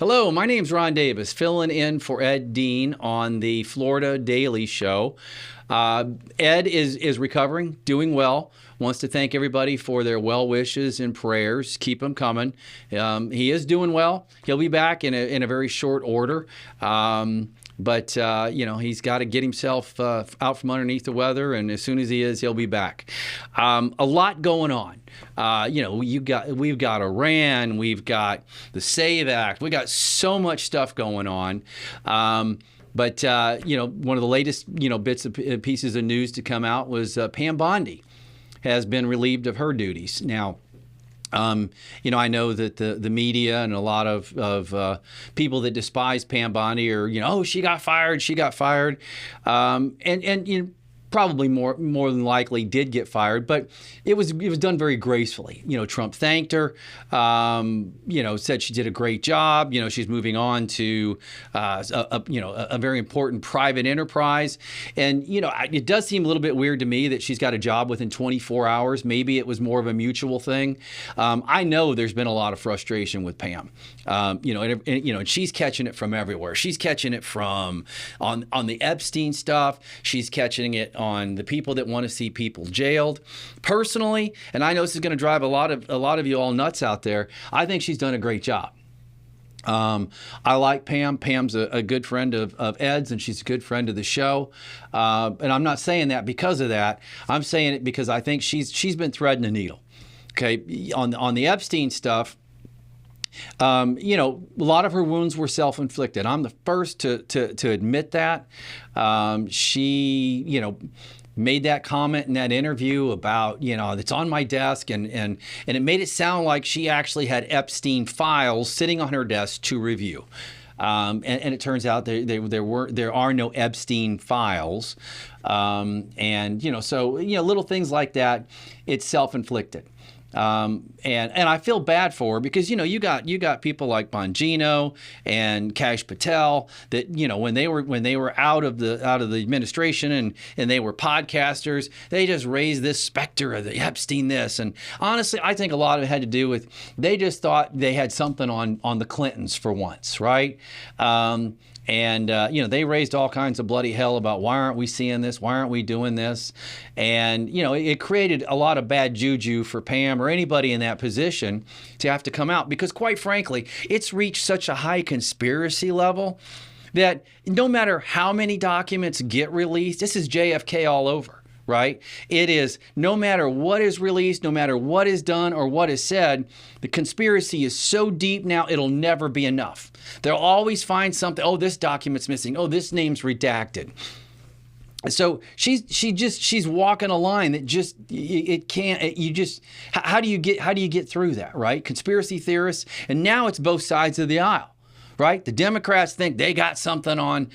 Hello, my name's Ron Davis, filling in for Ed Dean on the Florida Daily Show. Ed is recovering, doing well. Wants to thank everybody for their well wishes and prayers. Keep them coming. He is doing well. He'll be back in a very short order. But he's got to get himself out from underneath the weather, and as soon as he is, he'll be back. A lot going on. We've got Iran, we've got the SAVE Act, we got so much stuff going on. But one of the latest bits of pieces of news to come out was Pam Bondi has been relieved of her duties. Now, I know that the media and a lot of people that despise Pam Bondi are, oh, she got fired. And probably more than likely did get fired, but it was done very gracefully. Trump thanked her, said she did a great job. She's moving on to a very important private enterprise. And, it does seem a little bit weird to me that she's got a job within 24 hours. Maybe it was more of a mutual thing. I know there's been a lot of frustration with Pam, and she's catching it from everywhere. She's catching it from on the Epstein stuff. She's catching it on the people that want to see people jailed. Personally, and I know this is going to drive a lot of you all nuts out there, I think she's done a great job. I like Pam. Pam's a good friend of Ed's, and she's a good friend of the show. And I'm not saying that because of that. I'm saying it because I think she's been threading a needle. Okay, on the Epstein stuff. A lot of her wounds were self-inflicted. I'm the first to admit that. She, made that comment in that interview about, it's on my desk, and it made it sound like she actually had Epstein files sitting on her desk to review. And it turns out there are no Epstein files. Little things like that, it's self-inflicted. And I feel bad for her because, you got people like Bongino and Kash Patel that, when they were out of the administration and they were podcasters, they just raised this specter of the Epstein this. And honestly, I think a lot of it had to do with they just thought they had something on the Clintons for once, right? They raised all kinds of bloody hell about why aren't we seeing this? Why aren't we doing this? And, it created a lot of bad juju for Pam or anybody in that position to have to come out because, quite frankly, it's reached such a high conspiracy level that no matter how many documents get released, this is JFK all over. Right? It is no matter what is released, no matter what is done or what is said, the conspiracy is so deep now it'll never be enough. They'll always find something. Oh, this document's missing. Oh, this name's redacted. So she's walking a line that just it can't. How do you get through that? Right? Conspiracy theorists, and now it's both sides of the aisle. Right? The Democrats think they got something on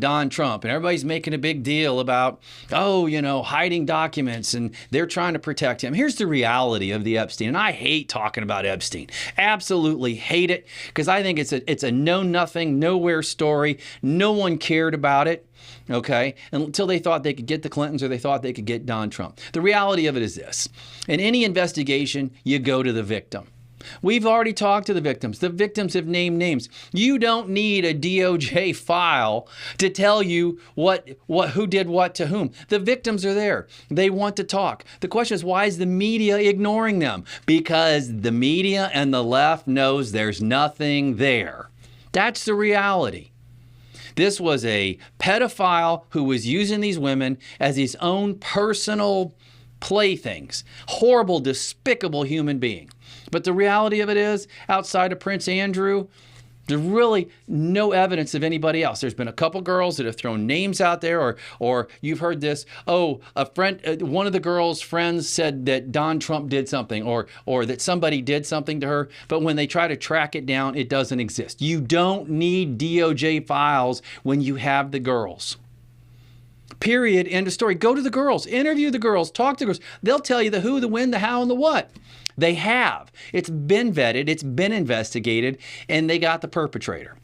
Don Trump, and everybody's making a big deal about, hiding documents, and they're trying to protect him. Here's the reality of the Epstein, and I hate talking about Epstein. Absolutely hate it, because I think it's a know-nothing, nowhere story. No one cared about it. Okay, until they thought they could get the Clintons or they thought they could get Don Trump. The reality of it is this. In any investigation, you go to the victim. We've already talked to the victims. The victims have named names. You don't need a DOJ file to tell you who did what to whom. The victims are there. They want to talk. The question is, why is the media ignoring them? Because the media and the left knows there's nothing there. That's the reality. This was a pedophile who was using these women as his own personal playthings. Horrible, despicable human being. But the reality of it is, outside of Prince Andrew, there's really no evidence of anybody else. There's been a couple girls that have thrown names out there, or you've heard this, a friend, one of the girls' friends said that Don Trump did something, or that somebody did something to her, but when they try to track it down, it doesn't exist. You don't need DOJ files when you have the girls. Period. End of story. Go to the girls. Interview the girls. Talk to the girls. They'll tell you the who, the when, the how, and the what. They have. It's been vetted. It's been investigated. And they got the perpetrator.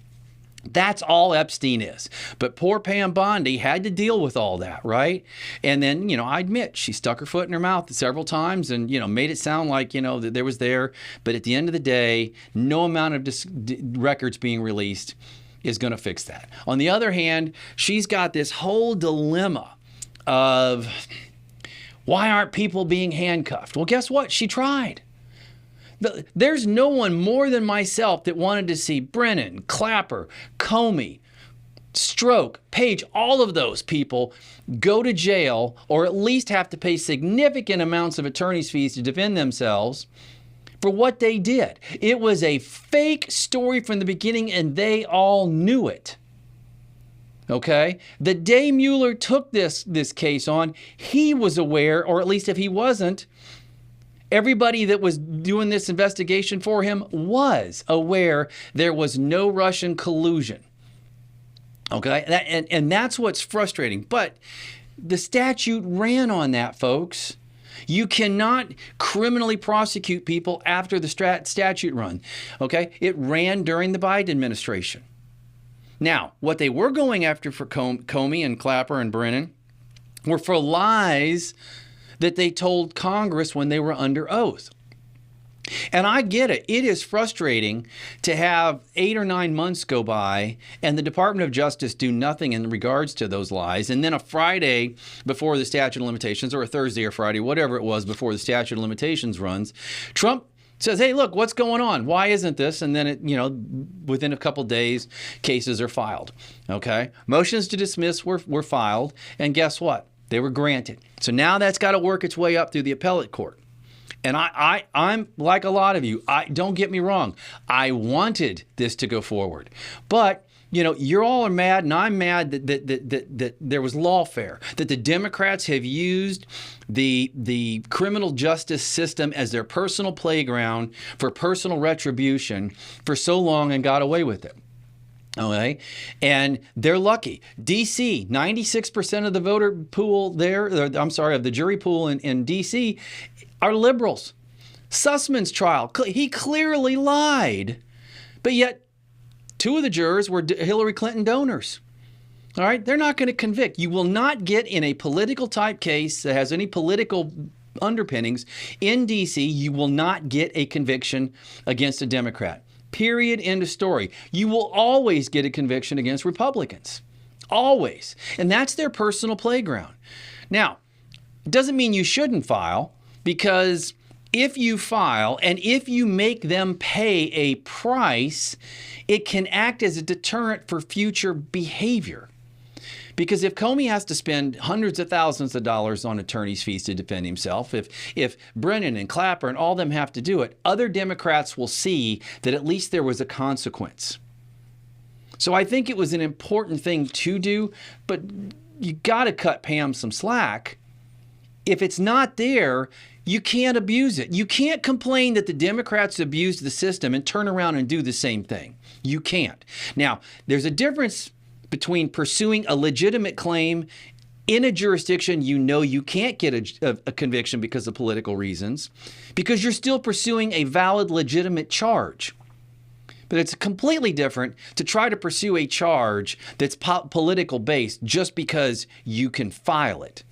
That's all Epstein is. But poor Pam Bondi had to deal with all that, right? And then, I admit, she stuck her foot in her mouth several times and, made it sound like, that there was there. But at the end of the day, no amount of records being released is going to fix that. On the other hand, she's got this whole dilemma of why aren't people being handcuffed? Well, guess what? She tried. There's no one more than myself that wanted to see Brennan, Clapper, Comey, Strzok, Page, all of those people go to jail or at least have to pay significant amounts of attorney's fees to defend themselves for what they did. It was a fake story from the beginning and they all knew it. Okay? The day Mueller took this case on, he was aware, or at least if he wasn't, everybody that was doing this investigation for him was aware there was no Russian collusion. Okay? And that's what's frustrating. But the statute ran on that, folks. You cannot criminally prosecute people after the statute run. Okay? It ran during the Biden administration. Now, what they were going after for Comey and Clapper and Brennan were for lies that they told Congress when they were under oath. And I get it. It is frustrating to have 8 or 9 months go by and the Department of Justice do nothing in regards to those lies. And then a Friday before the statute of limitations, or a Thursday or Friday, whatever it was before the statute of limitations runs, Trump says, hey, look, what's going on? Why isn't this? And then, within a couple days, cases are filed. Okay? Motions to dismiss were filed. And guess what? They were granted. So now that's got to work its way up through the appellate court. And I'm like a lot of you. Don't get me wrong. I wanted this to go forward. But, you all are mad, and I'm mad that there was lawfare, that the Democrats have used the criminal justice system as their personal playground for personal retribution for so long and got away with it. Okay, and they're lucky. D.C., 96% of the voter pool there, of the jury pool in D.C. are liberals. Sussman's trial, he clearly lied, but yet 2 of the jurors were Hillary Clinton donors. All right, they're not going to convict. You will not get in a political type case that has any political underpinnings in D.C., you will not get a conviction against a Democrat. Period. End of story. You will always get a conviction against Republicans. Always. And that's their personal playground. Now, it doesn't mean you shouldn't file, because if you file and if you make them pay a price, it can act as a deterrent for future behavior. Because if Comey has to spend hundreds of thousands of dollars on attorney's fees to defend himself, if Brennan and Clapper and all them have to do it, other Democrats will see that at least there was a consequence. So I think it was an important thing to do, but you got to cut Pam some slack. If it's not there, you can't abuse it. You can't complain that the Democrats abused the system and turn around and do the same thing. You can't. Now, there's a difference between pursuing a legitimate claim in a jurisdiction you can't get a conviction because of political reasons, because you're still pursuing a valid, legitimate charge. But it's completely different to try to pursue a charge that's political based just because you can file it.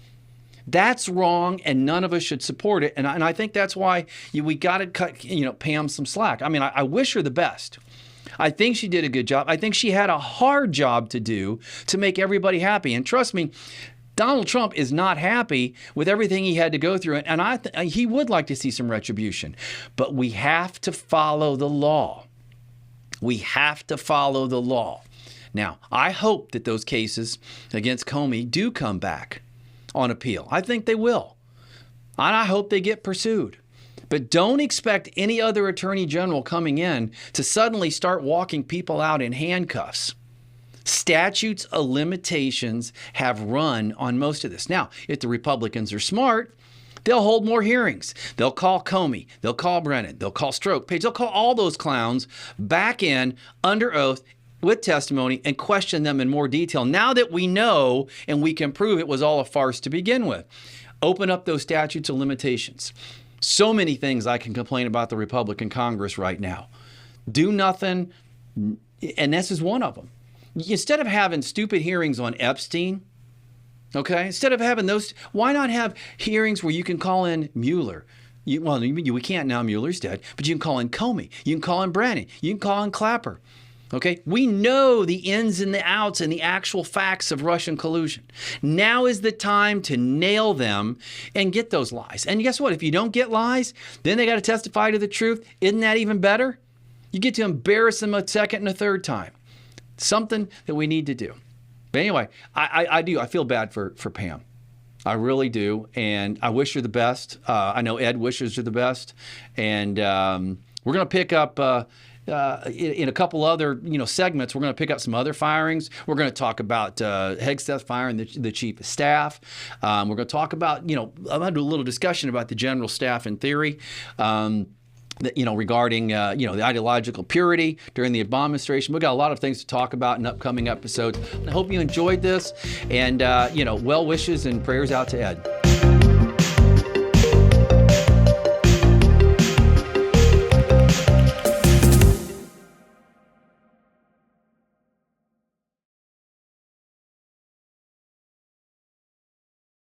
That's wrong, and none of us should support it. And I think that's why we got to cut Pam some slack. I mean, I wish her the best. I think she did a good job. I think she had a hard job to do to make everybody happy. And trust me, Donald Trump is not happy with everything he had to go through. And he would like to see some retribution. But we have to follow the law. We have to follow the law. Now, I hope that those cases against Comey do come back on appeal. I think they will. And I hope they get pursued. But don't expect any other attorney general coming in to suddenly start walking people out in handcuffs. Statutes of limitations have run on most of this. Now, if the Republicans are smart, they'll hold more hearings. They'll call Comey. They'll call Brennan. They'll call Strzok, Page. They'll call all those clowns back in under oath with testimony and question them in more detail. Now that we know and we can prove it was all a farce to begin with, open up those statutes of limitations. So many things I can complain about the Republican Congress right now. Do nothing, and this is one of them. Instead of having stupid hearings on Epstein, okay, instead of having those, why not have hearings where you can call in Mueller? We can't now, Mueller's dead, but you can call in Comey, you can call in Brennan, you can call in Clapper. Okay, we know the ins and the outs and the actual facts of Russian collusion. Now is the time to nail them and get those lies. And guess what? If you don't get lies, then they got to testify to the truth. Isn't that even better? You get to embarrass them a second and a third time. Something that we need to do. But anyway, I feel bad for Pam. I really do. And I wish her the best. I know Ed wishes her the best. And we're going to pick up in a couple other segments. We're going to pick up some other firings. We're going to talk about Hegseth firing the chief of staff. We're going to talk about, I'm going to do a little discussion about the general staff in theory. Regarding, the ideological purity during the Obama administration. We've got a lot of things to talk about in upcoming episodes. I hope you enjoyed this, and, well wishes and prayers out to Ed.